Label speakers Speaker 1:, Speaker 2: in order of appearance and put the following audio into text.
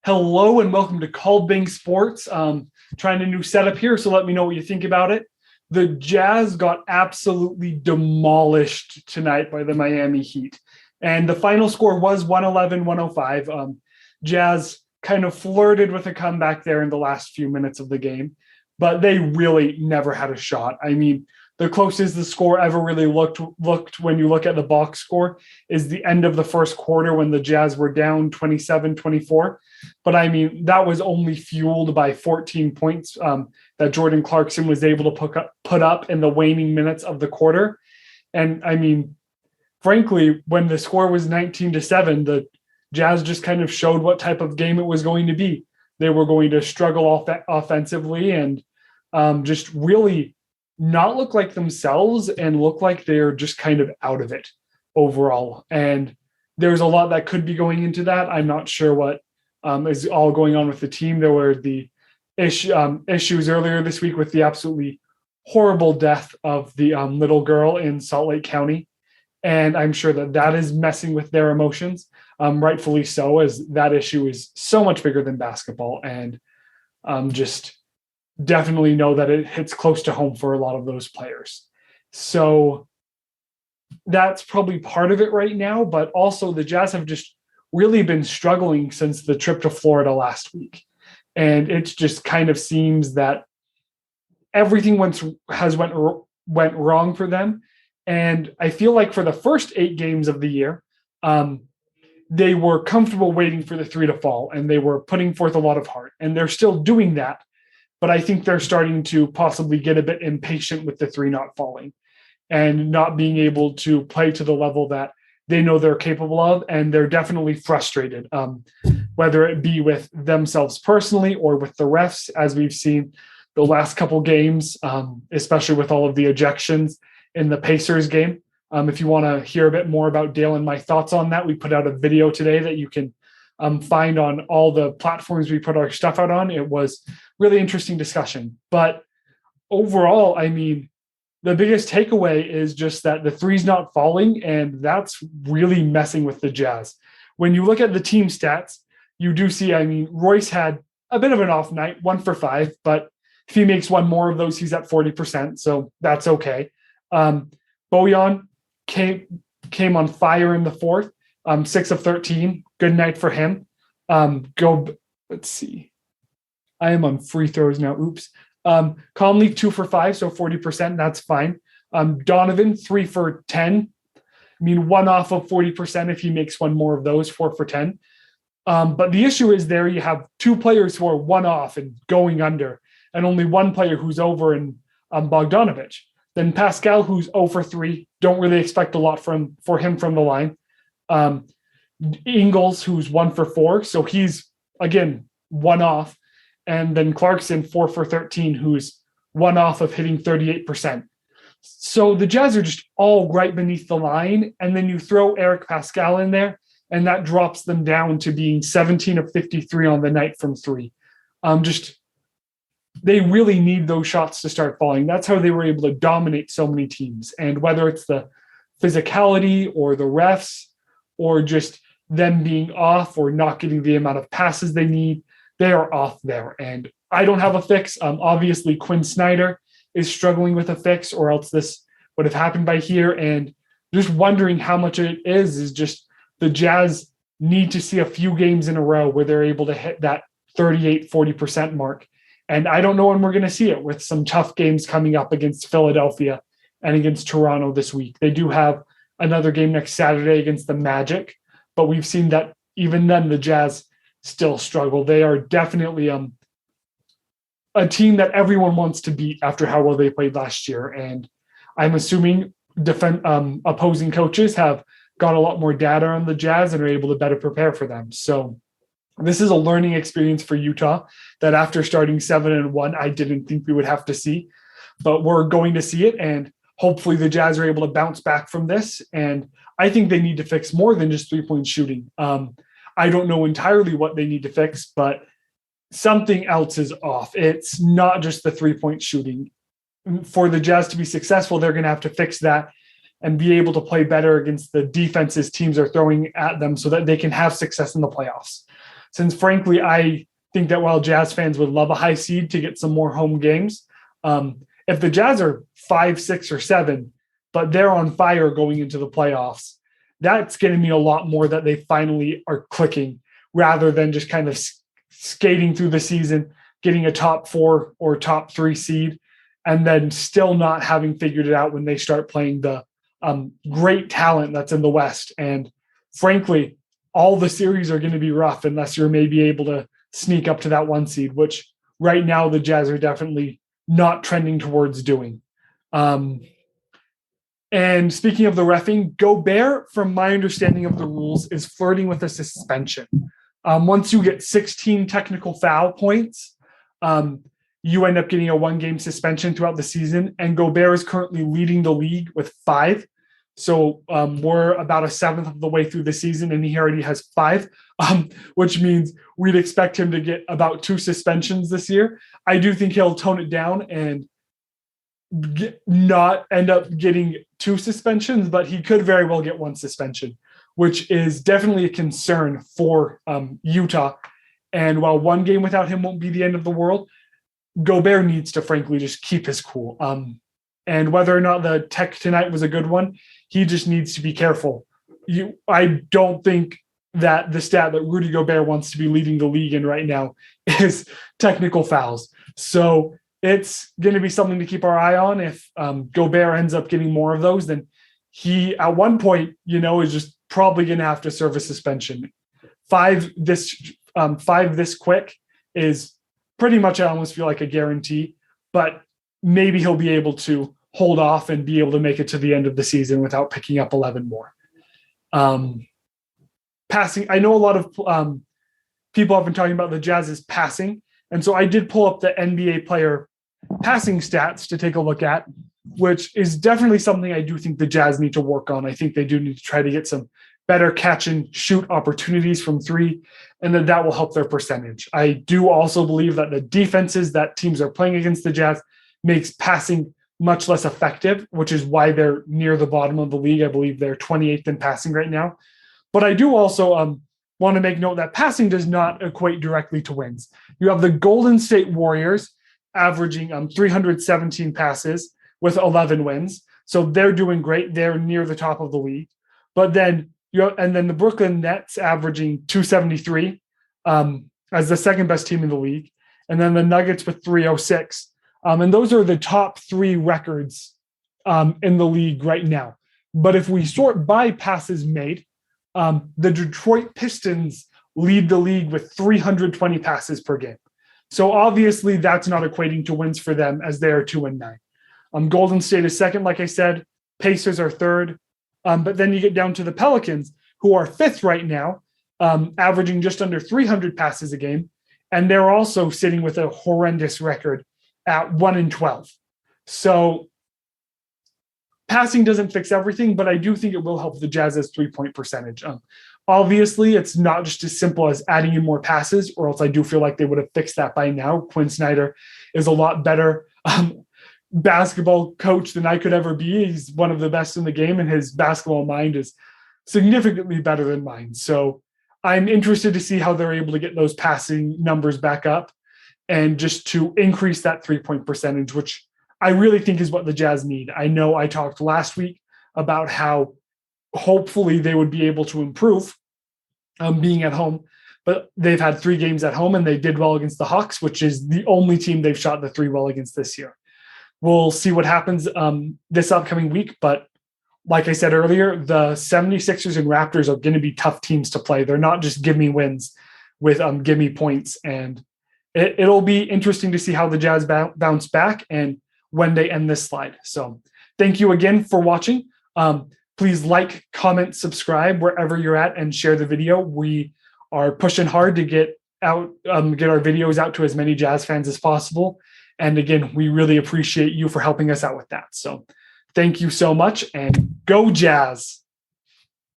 Speaker 1: Hello and welcome to Called Bing Sports. Trying a new setup here, so let me know what you think about it. The Jazz got absolutely demolished tonight by the Miami Heat. And the final score was 111-105. Jazz kind of flirted with a comeback there in the last few minutes of the game, but they really never had a shot. I mean, the closest the score ever really looked when you look at the box score is the end of the first quarter when the Jazz were down 27-24. But I mean, that was only fueled by 14 points that Jordan Clarkson was able to put up in the waning minutes of the quarter. And I mean, frankly, when the score was 19-7, the Jazz just kind of showed what type of game it was going to be. They were going to struggle offensively and just really not look like themselves and look like they're just kind of out of it overall. And there's a lot that could be going into that. I'm not sure what is all going on with the team. There were the issues earlier this week with the absolutely horrible death of the little girl in Salt Lake County. And I'm sure that is messing with their emotions, rightfully so, as that issue is so much bigger than basketball. And just definitely know that it hits close to home for a lot of those players. So that's probably part of it right now. But also the Jazz have just really been struggling since the trip to Florida last week. And it just kind of seems that everything went wrong for them. And I feel like for the first 8 games of the year, they were comfortable waiting for the 3 to fall, and they were putting forth a lot of heart. And they're still doing that. But I think they're starting to possibly get a bit impatient with the 3 not falling and not being able to play to the level that they know they're capable of. And they're definitely frustrated, whether it be with themselves personally or with the refs, as we've seen the last couple games, especially with all of the ejections in the Pacers game. If you want to hear a bit more about Dale and my thoughts on that, we put out a video today that you can find on all the platforms we put our stuff out on. It was really interesting discussion. But overall, I mean, the biggest takeaway is just that the 3's not falling, and that's really messing with the Jazz. When you look at the team stats, you do see, I mean, Royce had a bit of an off night, 1 for 5, but if he makes one more of those, he's at 40%, so that's okay. Bojan came on fire in the fourth, 6 of 13. Good night for him. Let's see. I am on free throws now. Oops. Conley 2 for 5, so 40%. That's fine. Donovan 3 for 10. I mean, 1 off of 40% if he makes one more of those, 4 for 10. But the issue is there you have 2 players who are 1 off and going under, and only 1 player who's over in Bogdanovich. Then Pascal, who's 0 for 3. Don't really expect a lot for him from the line. Ingles, who's 1 for 4. So he's, again, 1 off. And then Clarkson, 4 for 13, who's 1 off of hitting 38%. So the Jazz are just all right beneath the line. And then you throw Eric Pascal in there, and that drops them down to being 17 of 53 on the night from 3. They really need those shots to start falling. That's how they were able to dominate so many teams. And whether it's the physicality or the refs or just them being off or not getting the amount of passes they need, they are off there. And I don't have a fix. Obviously, Quinn Snyder is struggling with a fix, or else this would have happened by here. And just wondering how much it is just the Jazz need to see a few games in a row where they're able to hit that 38-40% mark. And I don't know when we're going to see it, with some tough games coming up against Philadelphia and against Toronto this week. They do have another game next Saturday against the Magic, but we've seen that even then the Jazz still struggle. They are definitely a team that everyone wants to beat after how well they played last year. And I'm assuming opposing coaches have got a lot more data on the Jazz and are able to better prepare for them. So this is a learning experience for Utah that after starting 7-1, I didn't think we would have to see, but we're going to see it. And hopefully the Jazz are able to bounce back from this. And I think they need to fix more than just 3-point shooting. I don't know entirely what they need to fix, but something else is off. It's not just the 3-point shooting. For the Jazz to be successful, they're going to have to fix that and be able to play better against the defenses teams are throwing at them so that they can have success in the playoffs. since frankly, I think that while Jazz fans would love a high seed to get some more home games, if the Jazz are 5, 6, or 7, but they're on fire going into the playoffs, that's going to mean a lot more that they finally are clicking rather than just kind of skating through the season, getting a top 4 or top 3 seed, and then still not having figured it out when they start playing the great talent that's in the West. And frankly, all the series are going to be rough unless you're maybe able to sneak up to that 1 seed, which right now the Jazz are definitely not trending towards doing. And speaking of the reffing, Gobert, from my understanding of the rules, is flirting with a suspension. Once you get 16 technical foul points, you end up getting a 1-game suspension throughout the season. And Gobert is currently leading the league with 5. So we're about a 7th of the way through the season, and he already has 5, which means we'd expect him to get about 2 suspensions this year. I do think he'll tone it down and not end up getting 2 suspensions, but he could very well get 1 suspension, which is definitely a concern for Utah. And while 1 game without him won't be the end of the world, Gobert needs to frankly just keep his cool. And whether or not the tech tonight was a good one, he just needs to be careful. I don't think that the stat that Rudy Gobert wants to be leading the league in right now is technical fouls. So it's going to be something to keep our eye on. If Gobert ends up getting more of those, then he, at one point, is just probably going to have to serve a suspension. 5 this quick is pretty much, I almost feel like, a guarantee, but maybe he'll be able to hold off and be able to make it to the end of the season without picking up 11 more. Passing, I know a lot of people have been talking about the Jazz's passing, and so I did pull up the NBA player passing stats to take a look at, which is definitely something I do think the Jazz need to work on. I think they do need to try to get some better catch and shoot opportunities from 3, and then that will help their percentage. I do also believe that the defenses that teams are playing against the Jazz makes passing much less effective, which is why they're near the bottom of the league. I believe they're 28th in passing right now. But I do also want to make note that passing does not equate directly to wins. You have the Golden State Warriors averaging 317 passes with 11 wins. So they're doing great. They're near the top of the league. But then the Brooklyn Nets averaging 273 as the second best team in the league. And then the Nuggets with 306. And those are the top 3 records in the league right now. But if we sort by passes made, the Detroit Pistons lead the league with 320 passes per game. So obviously that's not equating to wins for them, as they are 2-9. Golden State is second, like I said. Pacers are third. But then you get down to the Pelicans, who are 5th right now, averaging just under 300 passes a game. And they're also sitting with a horrendous record at 1-12. So passing doesn't fix everything, but I do think it will help the Jazz's 3-point percentage. Obviously, it's not just as simple as adding in more passes, or else I do feel like they would have fixed that by now. Quinn Snyder is a lot better basketball coach than I could ever be. He's one of the best in the game, and his basketball mind is significantly better than mine. So I'm interested to see how they're able to get those passing numbers back up and just to increase that 3-point percentage, which I really think is what the Jazz need. I know I talked last week about how hopefully they would be able to improve being at home, but they've had 3 games at home and they did well against the Hawks, which is the only team they've shot the 3 well against this year. We'll see what happens this upcoming week, but like I said earlier, the 76ers and Raptors are going to be tough teams to play. They're not just give me wins with give me points, and it'll be interesting to see how the Jazz bounce back and when they end this slide. So thank you again for watching. Please like, comment, subscribe wherever you're at, and share the video. We are pushing hard to get our videos out to as many Jazz fans as possible. And again, we really appreciate you for helping us out with that. So thank you so much, and go Jazz.